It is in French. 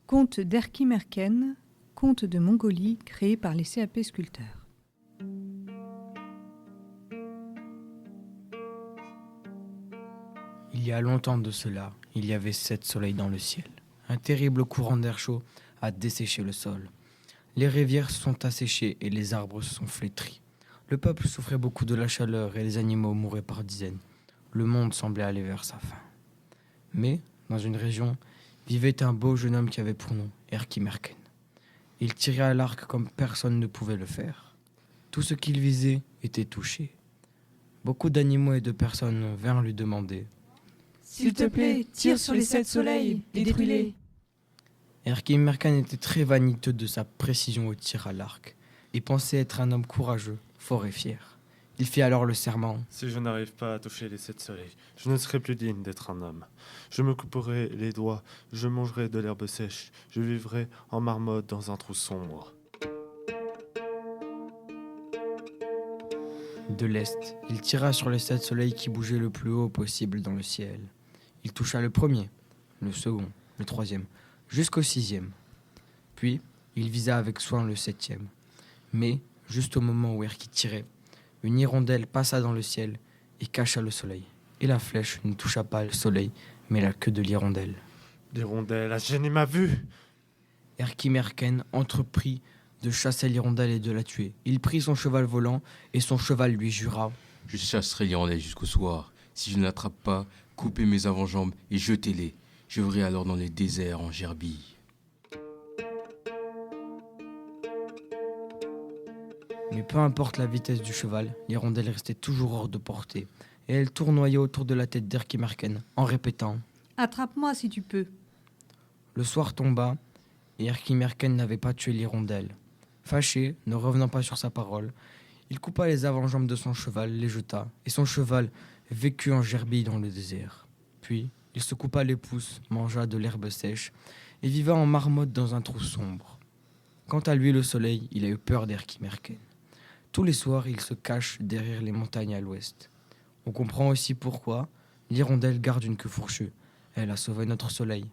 Conte d'Erki Merken, conte de Mongolie créé par les CAP sculpteurs. Il y a longtemps de cela, il y avait 7 soleils dans le ciel. Un terrible courant d'air chaud a desséché le sol. Les rivières se sont asséchées et les arbres se sont flétris. Le peuple souffrait beaucoup de la chaleur et les animaux mouraient par dizaines. Le monde semblait aller vers sa fin. Mais, dans une région, vivait un beau jeune homme qui avait pour nom Erki Merken. Il tirait à l'arc comme personne ne pouvait le faire. Tout ce qu'il visait était touché. Beaucoup d'animaux et de personnes vinrent lui demander « S'il te plaît, tire sur les 7 soleils et détruis-les !» Erki Merken était très vaniteux de sa précision au tir à l'arc. Il pensait être un homme courageux, fort et fier. Il fit alors le serment. « Si je n'arrive pas à toucher les 7 soleils, je ne serai plus digne d'être un homme. Je me couperai les doigts, je mangerai de l'herbe sèche, je vivrai en marmotte dans un trou sombre. » De l'est, il tira sur les 7 soleils qui bougeaient le plus haut possible dans le ciel. Il toucha le premier, le second, le troisième, jusqu'au 6e. Puis, il visa avec soin le 7e. Mais, juste au moment où Erki tirait, une hirondelle passa dans le ciel et cacha le soleil. Et la flèche ne toucha pas le soleil, mais la queue de l'hirondelle. L'hirondelle a gêné ma vue. Erki Merken entreprit de chasser l'hirondelle et de la tuer. Il prit son cheval volant et son cheval lui jura « Je chasserai l'hirondelle jusqu'au soir. Si je ne l'attrape pas, coupez mes avant-jambes et jetez-les. Je verrai alors dans les déserts en gerbille. » Mais peu importe la vitesse du cheval, l'hirondelle restait toujours hors de portée. Et elle tournoyait autour de la tête d'Erki Merken en répétant « Attrape-moi si tu peux !» Le soir tomba et Erki Merken n'avait pas tué l'hirondelle. Fâché, ne revenant pas sur sa parole, il coupa les avant-jambes de son cheval, les jeta, et son cheval vécut en gerbille dans le désert. Puis, il se coupa les pouces, mangea de l'herbe sèche, et vivait en marmotte dans un trou sombre. Quant à lui, le soleil, il a eu peur d'Erki Merken. Tous les soirs, il se cache derrière les montagnes à l'ouest. On comprend aussi pourquoi l'hirondelle garde une queue fourchue. Elle a sauvé notre soleil.